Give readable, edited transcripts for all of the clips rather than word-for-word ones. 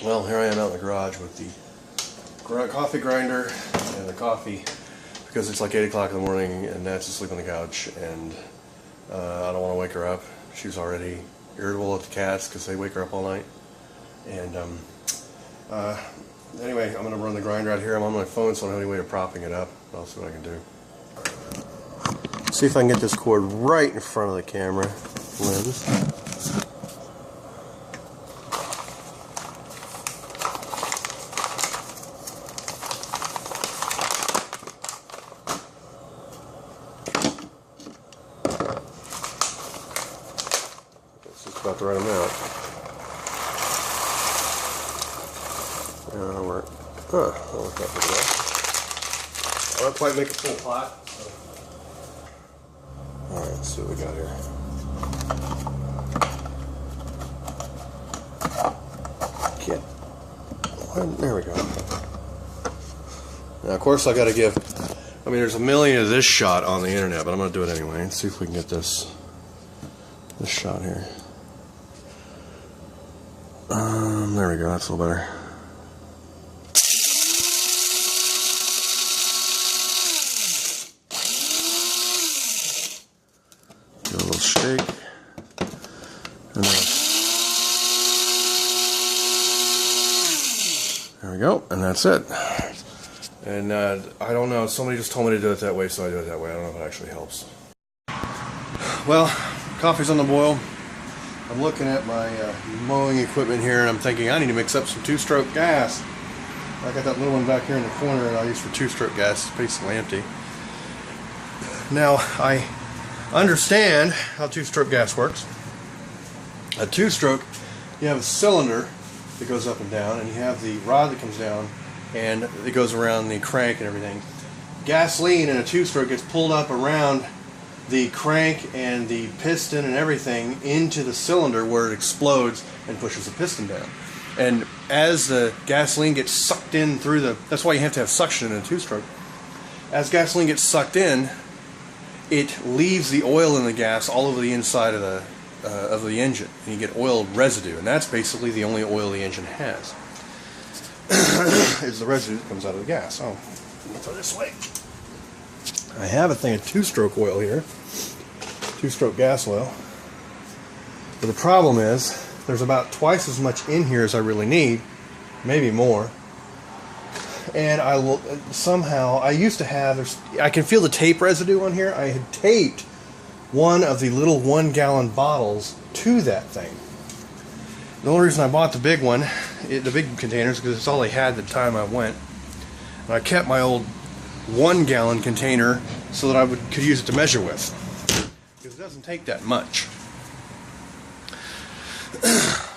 Well, here I am out in the garage with the coffee grinder and the coffee, because it's like 8 o'clock in the morning and Nat's asleep on the couch, and I don't want to wake her up. She's already irritable at the cats because they wake her up all night. And anyway, I'm going to run the grinder out here. I'm on my phone, so I don't have any way of propping it up. I'll see what I can do. See if I can get this cord right in front of the camera lens. That's just about the right amount. That'll work out pretty well. I don't quite make a full pot. Alright, let's see what we got here. There we go. Now, of course, I got to give. I mean, there's a million of this shot on the internet, but I'm going to do it anyway. Let's see if we can get this shot here. There we go. That's a little better. Give it a little shake. And there we go, and that's it. And I don't know, somebody just told me to do it that way, so I do it that way. I don't know if it actually helps. Well, coffee's on the boil. I'm looking at my mowing equipment here, and I'm thinking I need to mix up some two-stroke gas. I got that little one back here in the corner that I use for two-stroke gas. It's basically empty. Now, I understand how two-stroke gas works. A two-stroke, you have a cylinder that goes up and down, and you have the rod that comes down and it goes around the crank and everything. Gasoline in a two-stroke gets pulled up around the crank and the piston and everything into the cylinder, where it explodes and pushes the piston down. And as the gasoline gets sucked in through the, that's why you have to have suction in a two-stroke. As gasoline gets sucked in, it leaves the oil in the gas all over the inside of the engine, and you get oil residue, and that's basically the only oil the engine has. Is the residue that comes out of the gas. Oh, let me throw this away. I have a thing of two-stroke oil here, two-stroke gas oil, but the problem is there's about twice as much in here as I really need, maybe more. And I will somehow, I used to have, I can feel the tape residue on here. I had taped one of the little 1-gallon bottles to that thing. The only reason I bought the big one, the big containers, because it's all they had the time I went. And I kept my old 1-gallon container so that I could use it to measure with, because it doesn't take that much.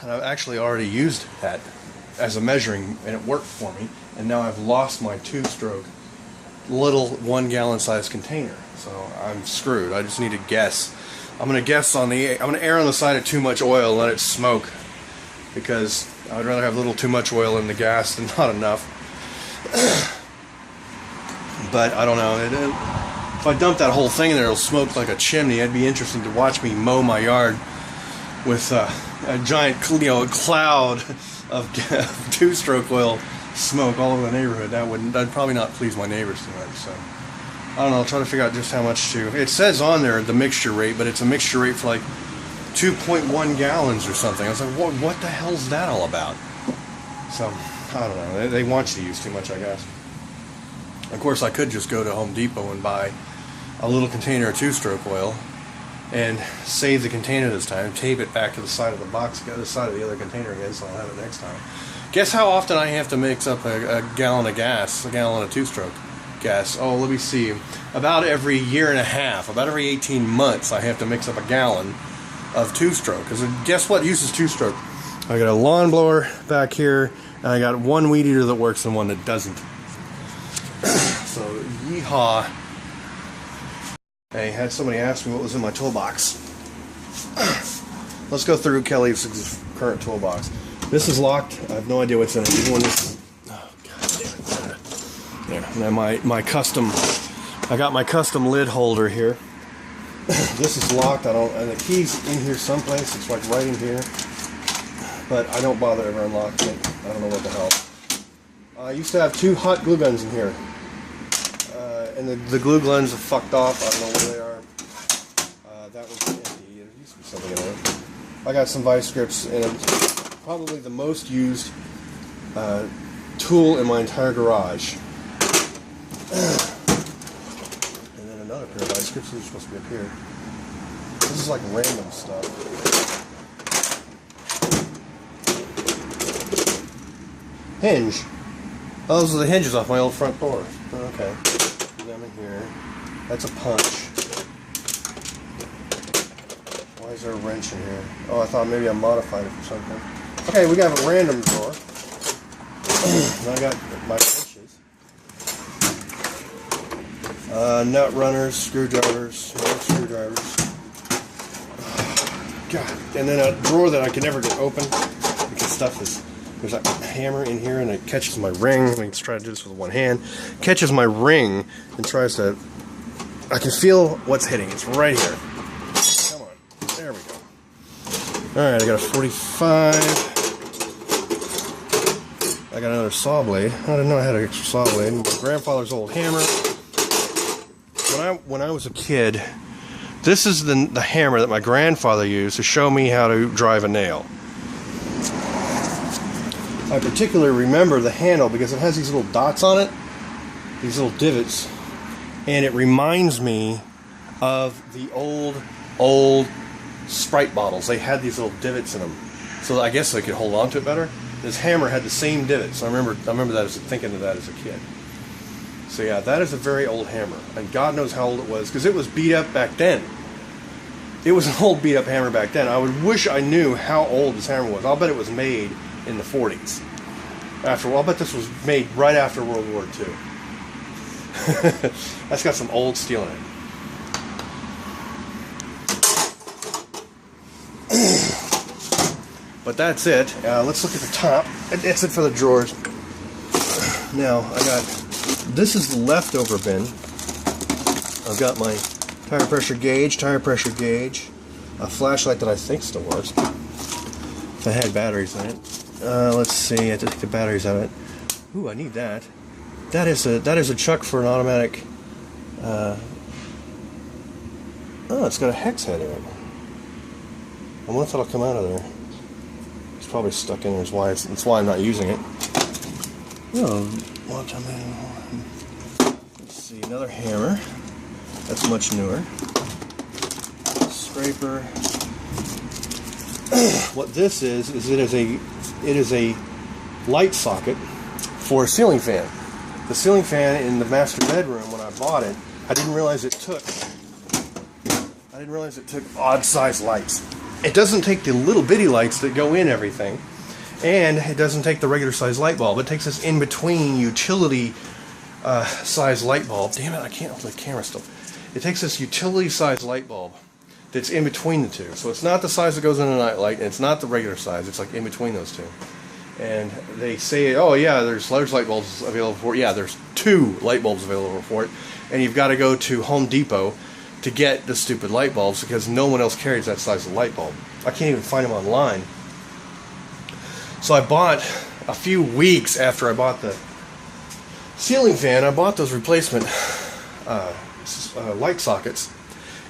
And I've actually already used that as a measuring, and it worked for me. And now I've lost my two-stroke little 1-gallon size container, so I'm screwed. I just need to guess. I'm going to guess on the. I'm going to err on the side of too much oil and let it smoke, because I'd rather have a little too much oil in the gas than not enough. But I don't know. If I dump that whole thing in there, it'll smoke like a chimney. It'd be interesting to watch me mow my yard with a giant, cloud of two-stroke oil smoke all over the neighborhood. That'd probably not please my neighbors too much. So I don't know. I'll try to figure out just how much to. It says on there the mixture rate, but it's a mixture rate for like 2.1 gallons or something. I was like, what the hell's that all about? So I don't know. They want you to use too much, I guess. Of course, I could just go to Home Depot and buy a little container of two-stroke oil and save the container this time, tape it back to the side of the box, the other side of the other container again, so I'll have it next time. Guess how often I have to mix up a gallon of gas, a gallon of two-stroke gas? Oh, let me see. About every year and a half, about every 18 months, I have to mix up a gallon of two-stroke. Because guess what uses two-stroke? I got a lawn blower back here, and I got one weed eater that works and one that doesn't. So, yeehaw. Hey, had somebody ask me what was in my toolbox. Let's go through Kelly's current toolbox. This is locked. I have no idea what's in it. Even when this, oh god damn it! There. Now my custom. I got my custom lid holder here. This is locked. And the key's in here someplace. It's like right in here. but I don't bother ever unlocking it. I don't know what the hell. I used to have 2 hot glue guns in here, and the glue guns have fucked off. I don't know where they are. That one's empty. There used to be something in there. I got some vice grips, and it's probably the most used tool in my entire garage. And then another pair of vice grips. These are supposed to be up here. This is like random stuff. Hinge. Oh, those are the hinges off my old front door. Okay. Put them in here. That's a punch. Why is there a wrench in here? Oh, I thought maybe I modified it for something. Okay, we got a random drawer. And I got my wrenches. Nut runners, screwdrivers, more screwdrivers. God. And then a drawer that I can never get open because stuff is... There's a hammer in here and it catches my ring. Let's try to do this with one hand. Catches my ring and tries to... I can feel what's hitting. It's right here. Come on. There we go. Alright, I got a 45. I got another saw blade. I didn't know I had an extra saw blade. My grandfather's old hammer. When I was a kid, this is the hammer that my grandfather used to show me how to drive a nail. I particularly remember the handle because it has these little dots on it, these little divots, and it reminds me of the old Sprite bottles. They had these little divots in them, so I guess I could hold on to it better. This hammer had the same divots. So I remember that thinking of that as a kid. So yeah, that is a very old hammer, and God knows how old it was because it was beat up back then. It was an old beat up hammer back then. I would wish I knew how old this hammer was. I'll bet it was made in the 40s. I'll bet this was made right after World War II. That's got some old steel in it. But that's it. Let's look at the top. That's it for the drawers. Now, this is the leftover bin. I've got my tire pressure gauge, a flashlight that I think still works. If I had batteries in it. Let's see, I have to take the batteries out of it. Ooh, I need that. That is a chuck for an automatic. Oh, it's got a hex head in it. I wonder if that'll come out of there. It's probably stuck in there. That's why I'm not using it. Oh, let's see, another hammer. That's much newer. Scraper. What this is it is a light socket for a ceiling fan. The ceiling fan in the master bedroom, when I bought it, I didn't realize it took odd sized lights. It doesn't take the little bitty lights that go in everything, and it doesn't take the regular size light bulb. It takes this in between utility size light bulb. Damn it, I can't hold the camera still. It takes this utility size light bulb that's in between the two. So it's not the size that goes in a night light, and it's not the regular size. It's like in between those two. And they say, oh yeah, there's large light bulbs available for it. Yeah, there's 2 light bulbs available for it. And you've got to go to Home Depot to get the stupid light bulbs because no one else carries that size of light bulb. I can't even find them online. So I bought, a few weeks after I bought the ceiling fan, I bought those replacement light sockets.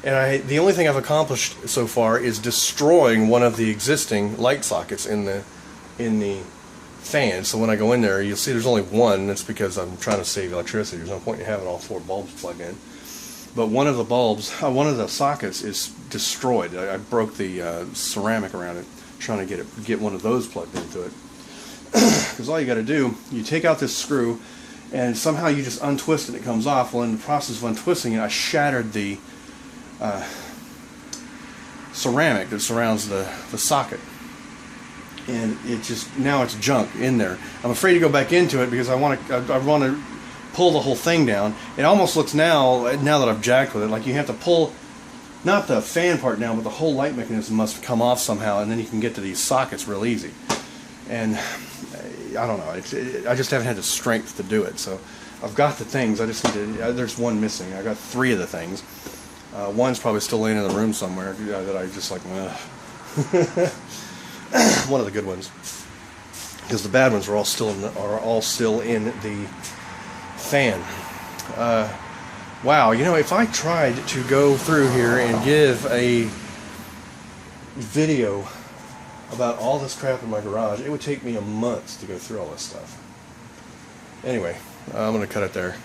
And the only thing I've accomplished so far is destroying one of the existing light sockets in the fan. So when I go in there, you'll see there's only one. That's because I'm trying to save electricity. There's no point in having all 4 bulbs plugged in. But one of the bulbs, one of the sockets is destroyed. I broke the ceramic around it, trying to get one of those plugged into it. Because all you got to do, you take out this screw, and somehow you just untwist it and it comes off. Well, in the process of untwisting it, I shattered the ceramic that surrounds the socket, and now it's junk in there. I'm afraid to go back into it because I want to pull the whole thing down. It almost looks now that I've jacked with it, like you have to pull not the fan part down, but the whole light mechanism must come off somehow, and then you can get to these sockets real easy. And I don't know, I just haven't had the strength to do it. So I've got the things, I just need to, there's one missing. I got 3 of the things. One's probably still laying in the room somewhere that I just like, One of the good ones, because the bad ones are all still in the fan. Wow, you know, if I tried to go through here and give a video about all this crap in my garage, it would take me a month to go through all this stuff. Anyway, I'm going to cut it there.